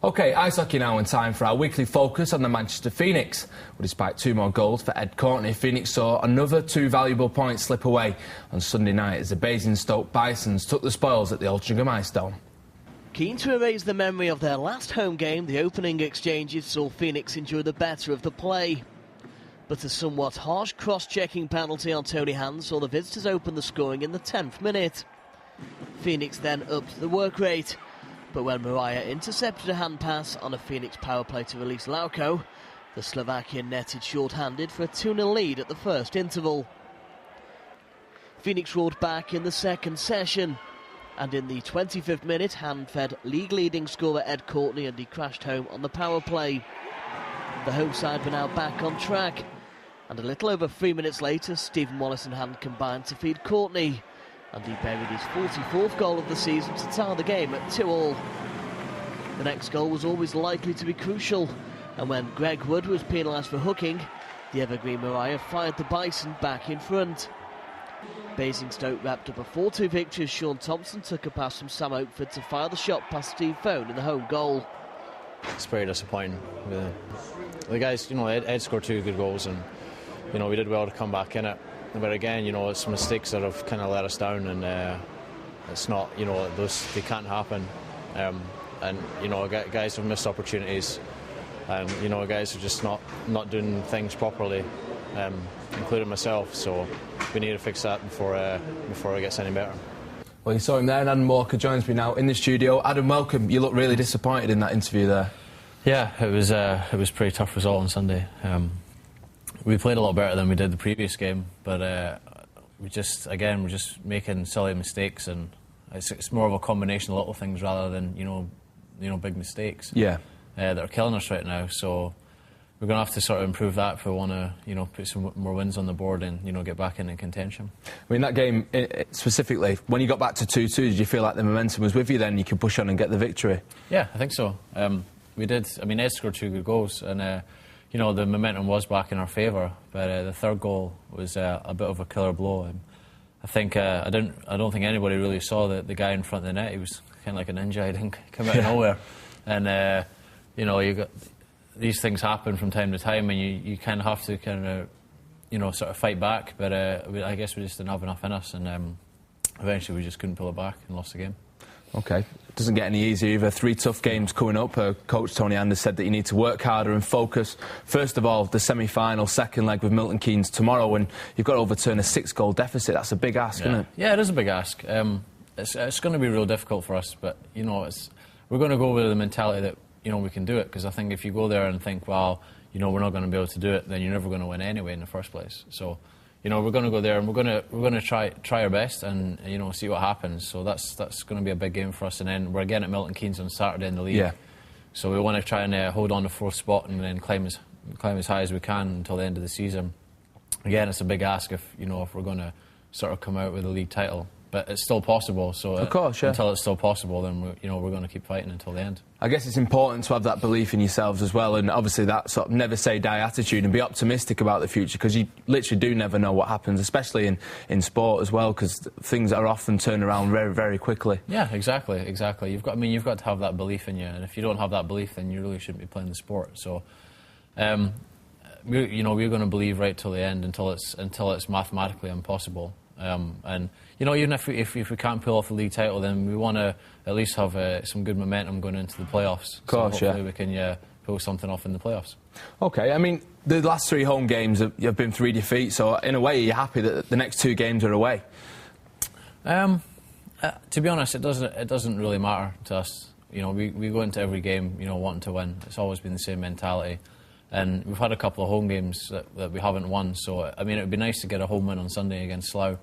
OK, ice hockey now, and time for our weekly focus on the Manchester Phoenix. Well, despite 2 more goals for Ed Courtney, Phoenix saw another 2 valuable points slip away on Sunday night as the Basingstoke Bisons took the spoils at the Altrincham Ice Dome. Keen to erase the memory of their last home game, the opening exchanges saw Phoenix enjoy the better of the play. But a somewhat harsh cross-checking penalty on Tony Hand saw the visitors open the scoring in the 10th minute. Phoenix then upped the work rate. But when Mariah intercepted a hand pass on a Phoenix power play to release Lauko, the Slovakian netted short-handed for a 2-0 lead at the first interval. Phoenix roared back in the second session, and in the 25th minute, Hand fed league-leading scorer Ed Courtney and he crashed home on the power play. The home side were now back on track, and a little over 3 minutes later, Stephen Wallace and Hand combined to feed Courtney, and he buried his 44th goal of the season to tie the game at 2-2. The next goal was always likely to be crucial, and when Greg Wood was penalised for hooking, the evergreen Mariah fired the Bison back in front. Basingstoke wrapped up a 4-2 victory as Sean Thompson took a pass from Sam Oakford to fire the shot past Steve Fone in the home goal. It's very disappointing. The guys, Ed scored 2 good goals, and we did well to come back in it. But again, it's mistakes that have kind of let us down, and it's not, they can't happen. And guys have missed opportunities, and guys are just not doing things properly, including myself. So we need to fix that before it gets any better. Well, you saw him there, and Adam Walker joins me now in the studio. Adam, welcome. You look really disappointed in that interview there. Yeah, it was a pretty tough result on Sunday. We played a lot better than we did the previous game, but we're just making silly mistakes, and it's more of a combination of little things rather than big mistakes. Yeah, that are killing us right now. So we're going to have to sort of improve that if we want to put some more wins on the board and get back into contention. I mean, that game specifically, when you got back to 2-2, did you feel like the momentum was with you then? You could push on and get the victory. Yeah, I think so. We did. I mean, Ed scored 2 good goals, and the momentum was back in our favour, but the third goal was a bit of a killer blow. I think I don't think anybody really saw the guy in front of the net. He was kind of like a ninja. He didn't come out of nowhere, and you got these things happen from time to time, and you kind of have to sort of fight back. But I guess we just didn't have enough in us, and eventually we just couldn't pull it back and lost the game. OK. It doesn't get any easier either. 3 tough games coming up. Coach Tony Anders said that you need to work harder and focus. First of all, the semi-final, second leg with Milton Keynes tomorrow, and you've got to overturn a 6-goal deficit. That's a big ask, isn't it? Yeah, it is a big ask. It's going to be real difficult for us, but, we're going to go with the mentality that, we can do it, because I think if you go there and think, well, we're not going to be able to do it, then you're never going to win anyway in the first place. So, we're going to go there and we're going to try our best and see what happens. So that's going to be a big game for us. And then we're again at Milton Keynes on Saturday in the league. Yeah. So we want to try and hold on to 4th spot and then climb as high as we can until the end of the season. Again, it's a big ask if we're going to sort of come out with a league title. But it's still possible, so of course, yeah. Until it's still possible, then we're going to keep fighting until the end. I guess it's important to have that belief in yourselves as well, and obviously that sort of never say die attitude, and be optimistic about the future, because you literally do never know what happens, especially in sport as well, because things are often turned around very, very quickly. Yeah, exactly. You've got to have that belief in you, and if you don't have that belief, then you really shouldn't be playing the sport. So, we're going to believe right till the end until it's mathematically impossible. And even if we can't pull off the league title, then we want to at least have some good momentum going into the playoffs. Of course, so hopefully we can pull something off in the playoffs. OK, I mean, the last 3 home games have been 3 defeats, so in a way you're happy that the next 2 games are away? To be honest, it doesn't really matter to us. We go into every game wanting to win. It's always been the same mentality. And we've had a couple of home games that we haven't won, so I mean it would be nice to get a home win on Sunday against Slough,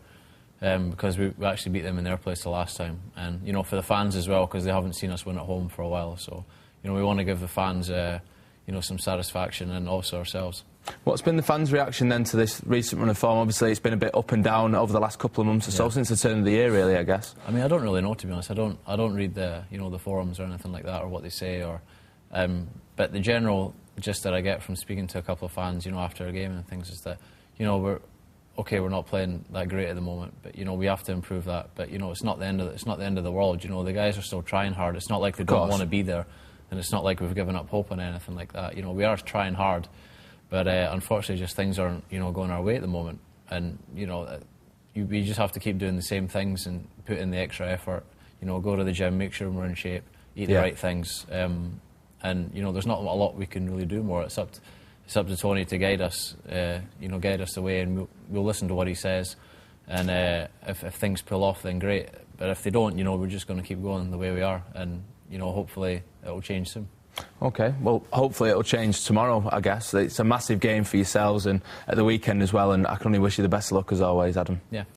because we actually beat them in their place the last time, and for the fans as well, because they haven't seen us win at home for a while. So we want to give the fans some satisfaction, and also ourselves. What's been the fans' reaction then to this recent run of form? Obviously it's been a bit up and down over the last couple of months or so, since the turn of the year, really, I guess. I mean, I don't really know, to be honest. I don't read the the forums or anything like that, or what they say, or but the general gist that I get from speaking to a couple of fans, after a game and things, is that, we're not playing that great at the moment, but we have to improve that. But it's not the end of the world. The guys are still trying hard. It's not like they don't want to be there. and it's not like we've given up hope on anything like that. You know, we are trying hard, but unfortunately, just things aren't, you know, going our way at the moment. And you know, we just have to keep doing the same things and put in the extra effort. You know, go to the gym, make sure we're in shape, eat the right things, and you know, there's not a lot we can really do more. It's up to Tony to guide us, you know, guide us the way, and we'll listen to what he says. And if things pull off, then great. But if they don't, you know, we're just going to keep going the way we are, and you know, hopefully it'll change soon. OK, well, hopefully it'll change tomorrow, I guess. It's a massive game for yourselves and at the weekend as well, and I can only wish you the best of luck as always, Adam. Yeah.